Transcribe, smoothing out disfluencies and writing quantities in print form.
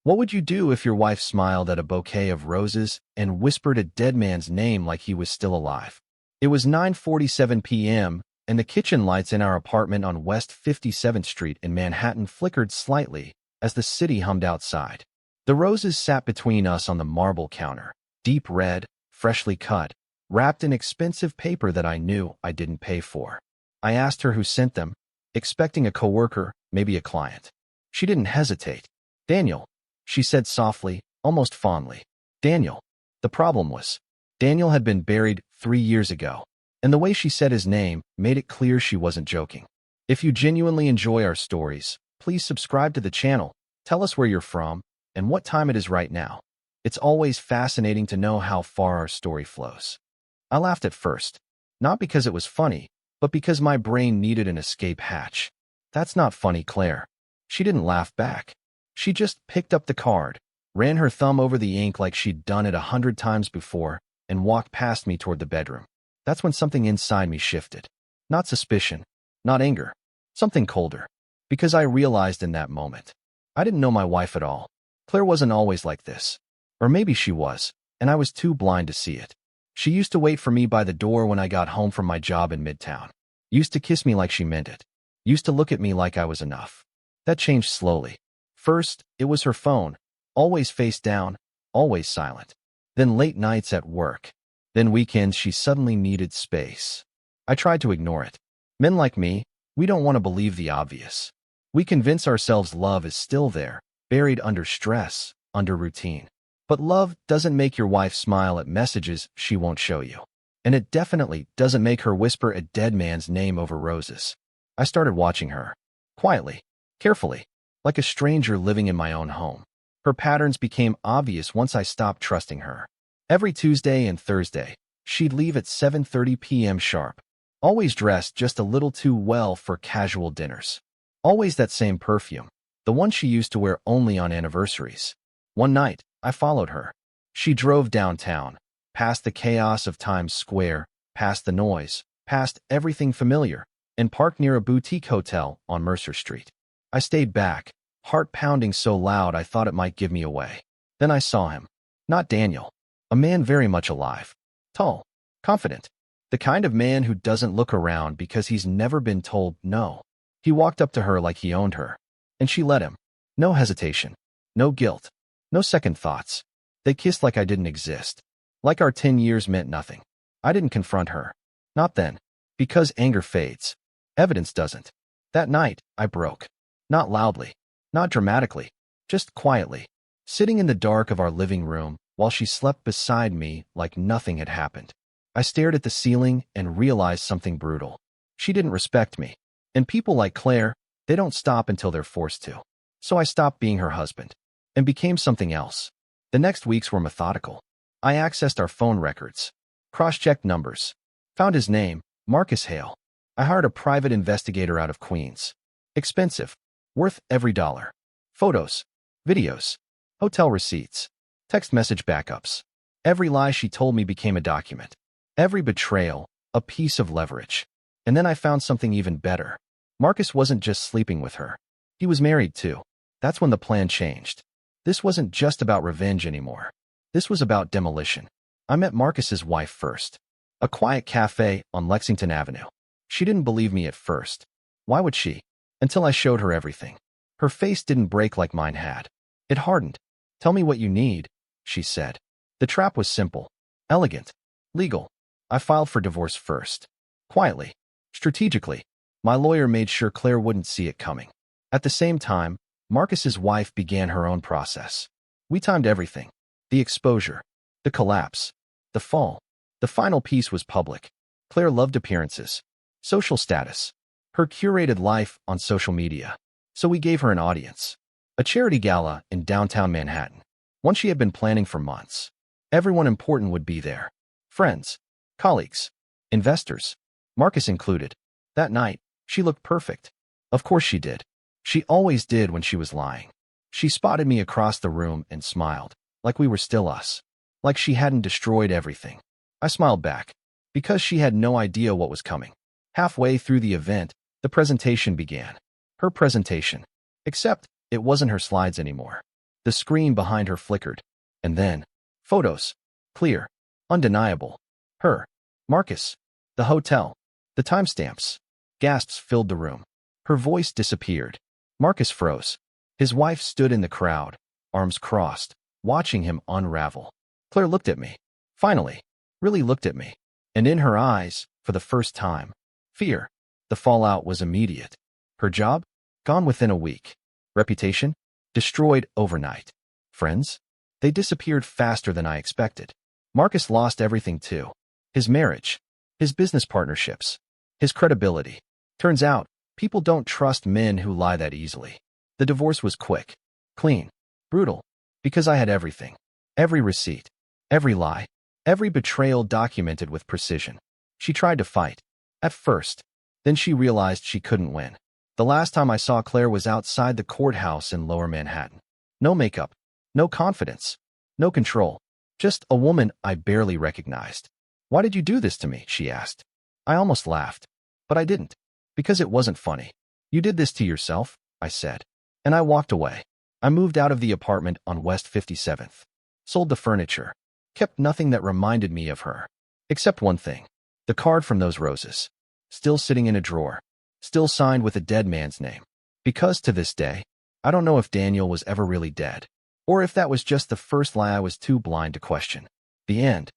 What would you do if your wife smiled at a bouquet of roses and whispered a dead man's name like he was still alive? It was 9:47 p.m., and the kitchen lights in our apartment on West 57th Street in Manhattan flickered slightly as the city hummed outside. The roses sat between us on the marble counter, deep red, freshly cut, wrapped in expensive paper that I knew I didn't pay for. I asked her who sent them, expecting a coworker, maybe a client. She didn't hesitate. "Daniel," she said softly, almost fondly. "Daniel." The problem was, Daniel had been buried 3 years ago, and the way she said his name made it clear she wasn't joking. If you genuinely enjoy our stories, please subscribe to the channel, tell us where you're from, and what time it is right now. It's always fascinating to know how far our story flows. I laughed at first, not because it was funny, but because my brain needed an escape hatch. "That's not funny, Claire." She didn't laugh back. She just picked up the card, ran her thumb over the ink like she'd done it 100 times before, and walked past me toward the bedroom. That's when something inside me shifted. Not suspicion, not anger, something colder. Because I realized in that moment, I didn't know my wife at all. Claire wasn't always like this. Or maybe she was, and I was too blind to see it. She used to wait for me by the door when I got home from my job in Midtown. Used to kiss me like she meant it. Used to look at me like I was enough. That changed slowly. First, it was her phone, always face down, always silent. Then late nights at work. Then weekends she suddenly needed space. I tried to ignore it. Men like me, we don't want to believe the obvious. We convince ourselves love is still there, buried under stress, under routine. But love doesn't make your wife smile at messages she won't show you. And it definitely doesn't make her whisper a dead man's name over roses. I started watching her. Quietly, carefully, like a stranger living in my own home. Her patterns became obvious once I stopped trusting her. Every Tuesday and Thursday, she'd leave at 7:30 p.m. sharp. Always dressed just a little too well for casual dinners. Always that same perfume, the one she used to wear only on anniversaries. One night, I followed her. She drove downtown, past the chaos of Times Square, past the noise, past everything familiar, and parked near a boutique hotel on Mercer Street. I stayed back, heart pounding so loud I thought it might give me away. Then I saw him. Not Daniel. A man very much alive. Tall. Confident. The kind of man who doesn't look around because he's never been told no. He walked up to her like he owned her. And she let him. No hesitation. No guilt. No second thoughts. They kissed like I didn't exist. Like our 10 years meant nothing. I didn't confront her. Not then. Because anger fades. Evidence doesn't. That night, I broke. Not loudly. Not dramatically. Just quietly. Sitting in the dark of our living room while she slept beside me like nothing had happened. I stared at the ceiling and realized something brutal. She didn't respect me. And people like Claire, they don't stop until they're forced to. So I stopped being her husband and became something else. The next weeks were methodical. I accessed our phone records, cross-checked numbers, found his name, Marcus Hale. I hired a private investigator out of Queens. Expensive, worth every dollar. Photos, videos, hotel receipts, text message backups. Every lie she told me became a document. Every betrayal, a piece of leverage. And then I found something even better. Marcus wasn't just sleeping with her. He was married too. That's when the plan changed. This wasn't just about revenge anymore. This was about demolition. I met Marcus's wife first. A quiet cafe on Lexington Avenue. She didn't believe me at first. Why would she? Until I showed her everything. Her face didn't break like mine had. It hardened. "Tell me what you need," she said. The trap was simple, elegant, legal. I filed for divorce first. Quietly, strategically. My lawyer made sure Claire wouldn't see it coming. At the same time, Marcus's wife began her own process. We timed everything. The exposure, the collapse, the fall. The final piece was public. Claire loved appearances, social status, her curated life on social media. So we gave her an audience. A charity gala in downtown Manhattan. One she had been planning for months. Everyone important would be there. Friends, colleagues, investors, Marcus included. That night, she looked perfect. Of course she did. She always did when she was lying. She spotted me across the room and smiled, like we were still us. Like she hadn't destroyed everything. I smiled back, because she had no idea what was coming. Halfway through the event, the presentation began. Her presentation. Except, it wasn't her slides anymore. The screen behind her flickered. And then, photos. Clear. Undeniable. Her. Marcus. The hotel. The timestamps. Gasps filled the room. Her voice disappeared. Marcus froze. His wife stood in the crowd, arms crossed, watching him unravel. Claire looked at me. Finally. Really looked at me. And in her eyes, for the first time, fear. The fallout was immediate. Her job? Gone within a week. Reputation? Destroyed overnight. Friends? They disappeared faster than I expected. Marcus lost everything too. His marriage. His business partnerships. His credibility. Turns out, people don't trust men who lie that easily. The divorce was quick. Clean. Brutal. Because I had everything. Every receipt. Every lie. Every betrayal documented with precision. She tried to fight. At first. Then she realized she couldn't win. The last time I saw Claire was outside the courthouse in Lower Manhattan. No makeup. No confidence. No control. Just a woman I barely recognized. Why did you do this to me? She asked. I almost laughed. But I didn't. Because it wasn't funny. You did this to yourself, I said. And I walked away. I moved out of the apartment on West 57th. Sold the furniture. Kept nothing that reminded me of her. Except one thing. The card from those roses. Still sitting in a drawer. Still signed with a dead man's name. Because to this day, I don't know if Daniel was ever really dead. Or if that was just the first lie I was too blind to question. The end.